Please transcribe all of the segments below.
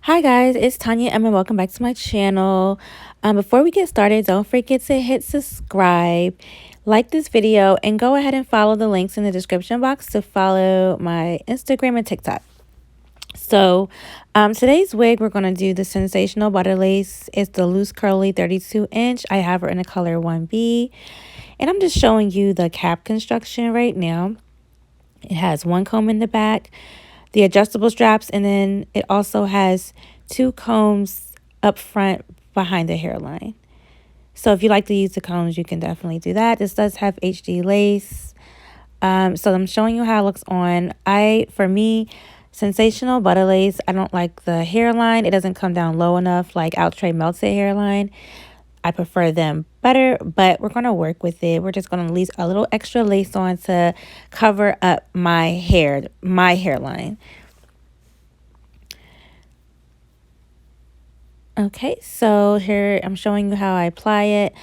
Hi guys, it's Tanya and welcome back to my channel. Before we get started, don't forget to hit subscribe, like this video, and go ahead and follow the links in the description box to follow my Instagram and TikTok. So today's wig, we're going to do the Sensational Butter Lace. It's the loose curly 32 inch. I have her in the color 1B. And I'm just showing you the cap construction right now. It has one comb in the back, the adjustable straps, and then it also has two combs up front behind the hairline. So if you like to use the combs, you can definitely do that. This does have HD lace. So I'm showing you how it looks on. For me, Sensational Butter Lace, I don't like the hairline. It doesn't come down low enough like Outre Melted hairline. I prefer them better, but we're going to work with it. We're just going to leave a little extra lace on to cover up my hairline. Okay, so here I'm showing you how I apply it.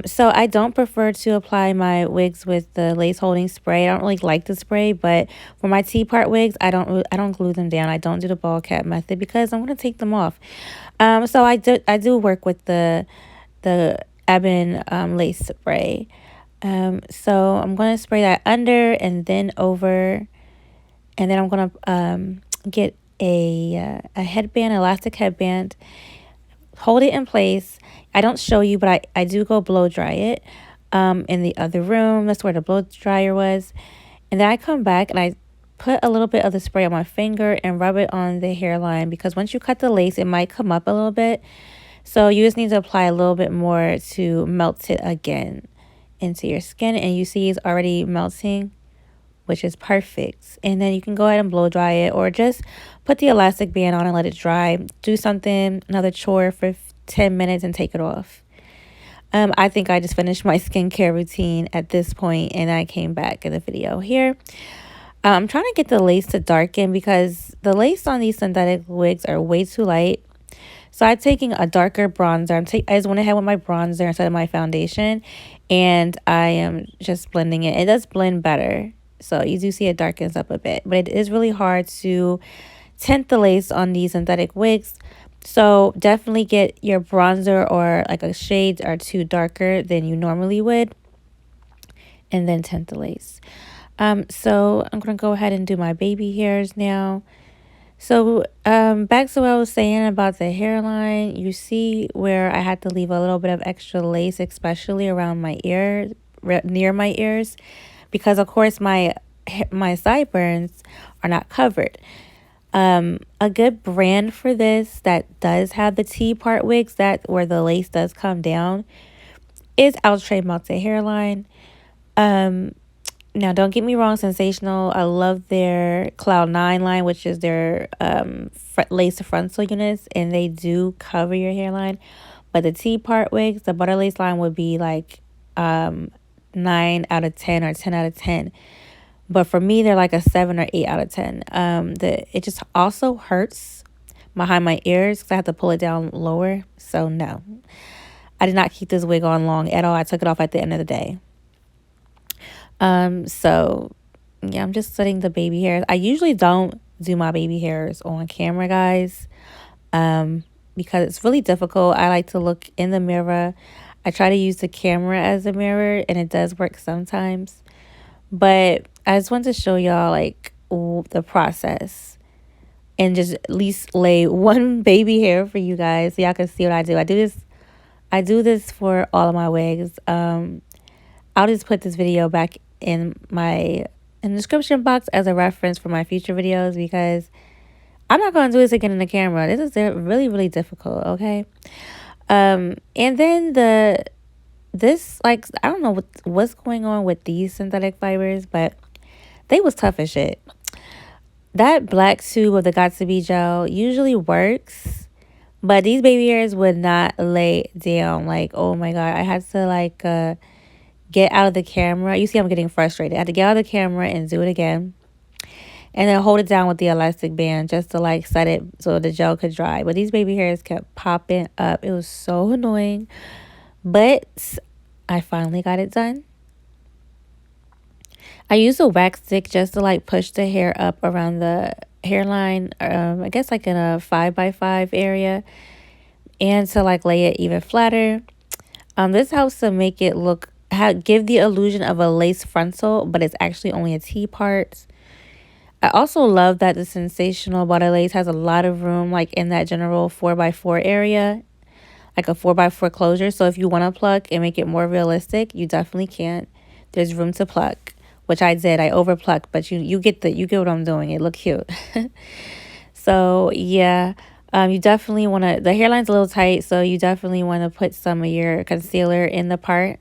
So I don't prefer to apply my wigs with the lace holding spray. I don't really like the spray, but for my T-part wigs, I don't glue them down. I don't do the ball cap method because I'm going to take them off. So I do work with the ebon lace spray. So I'm going to spray that under and then over, and then I'm going to get a headband, elastic headband, hold it in place. I don't show you, but I do go blow dry it in the other room. That's where the blow dryer was. And then I come back and I put a little bit of the spray on my finger and rub it on the hairline, because once you cut the lace, it might come up a little bit. So you just need to apply a little bit more to melt it again into your skin. And you see it's already melting, which is perfect. And then you can go ahead and blow dry it, or just put the elastic band on and let it dry. Do something, another chore for 10 minutes and take it off. I think I just finished my skincare routine at this point, and I came back in the video here. I'm trying to get the lace to darken because the lace on these synthetic wigs are way too light. So I'm taking a darker bronzer. I just went ahead with my bronzer instead of my foundation, and I am just blending it. It does blend better. So you do see it darkens up a bit, but it is really hard to tint the lace on these synthetic wigs. So definitely get your bronzer or like a shade or two darker than you normally would, and then tint the lace. So I'm going to go ahead and do my baby hairs now. So back to what I was saying about the hairline. You see where I had to leave a little bit of extra lace, especially around my ear, near my ears, because of course my sideburns are not covered. A good brand for this that does have the T-part wigs, that where the lace does come down, is Outre Melted hairline. Now, don't get me wrong, Sensational, I love their Cloud 9 line, which is their lace frontal units, and they do cover your hairline. But the T-part wigs, the butter lace line, would be like 9 out of 10 or 10 out of 10. But for me, they're like a 7 or 8 out of 10. It just also hurts behind my ears because I have to pull it down lower. So no, I did not keep this wig on long at all. I took it off at the end of the day. So yeah, I'm just setting the baby hairs. I usually don't do my baby hairs on camera, guys, because it's really difficult. I like to look in the mirror. I try to use the camera as a mirror, and it does work sometimes. But I just wanted to show y'all like the process and just at least lay one baby hair for you guys so y'all can see what I do. I do this for all of my wigs. I'll just put this video back in the description box as a reference for my future videos, because I'm not going to do this again in the camera. This is really, really difficult, okay? And then I don't know what's going on with these synthetic fibers, but they was tough as shit. That black tube of the Got To Be gel usually works, but these baby hairs would not lay down. Like, oh my God, I had to get out of the camera. You see I'm getting frustrated. I had to get out of the camera and do it again. And then hold it down with the elastic band just to set it so the gel could dry. But these baby hairs kept popping up. It was so annoying. But I finally got it done. I use a wax stick just to like push the hair up around the hairline, I guess like in a 5x5 area, and to like lay it even flatter. This helps to make it look, give the illusion of a lace frontal, but it's actually only a T part. I also love that the Sensational Butta lace has a lot of room, like in that general 4x4 area, like a 4x4 closure. So if you want to pluck and make it more realistic, you definitely can. There's room to pluck, which I did. I over plucked, but you get what I'm doing. It look cute. So yeah, you definitely want to. The hairline's a little tight, so you definitely want to put some of your concealer in the part.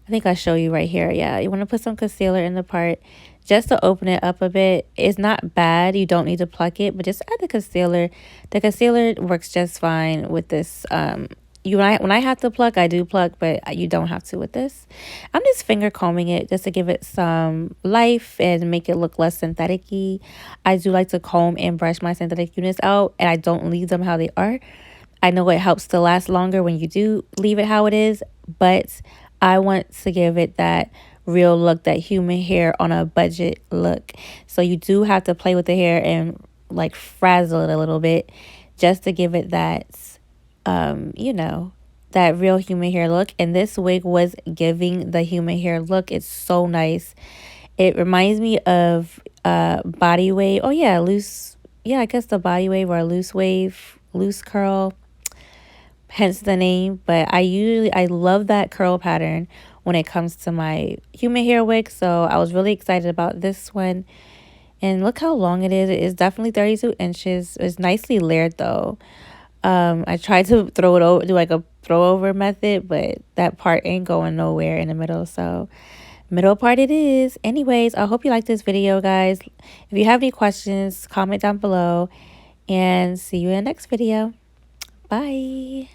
I think I'll show you right here. Yeah, you want to put some concealer in the part just to open it up a bit. It's not bad. You don't need to pluck it, but just add the concealer. The concealer works just fine with this. When I have to pluck, I do pluck, but you don't have to with this. I'm just finger combing it just to give it some life and make it look less synthetic-y. I do like to comb and brush my synthetic units out, and I don't leave them how they are. I know it helps to last longer when you do leave it how it is, but I want to give it that real look, that human hair on a budget look. So you do have to play with the hair and like frazzle it a little bit just to give it that, that real human hair look. And this wig was giving the human hair look. It's so nice. It reminds me of body wave. Oh yeah, loose. Yeah, I guess the body wave or loose wave, loose curl, hence the name. But I love that curl pattern when it comes to my human hair wig. So I was really excited about this one. And look how long it is. It is definitely 32 inches. It's nicely layered though. I tried to throw it over, do like a throw over method, but that part ain't going nowhere in the middle. So middle part it is. Anyways, I hope you like this video, guys. If you have any questions, comment down below, and see you in the next video. Bye.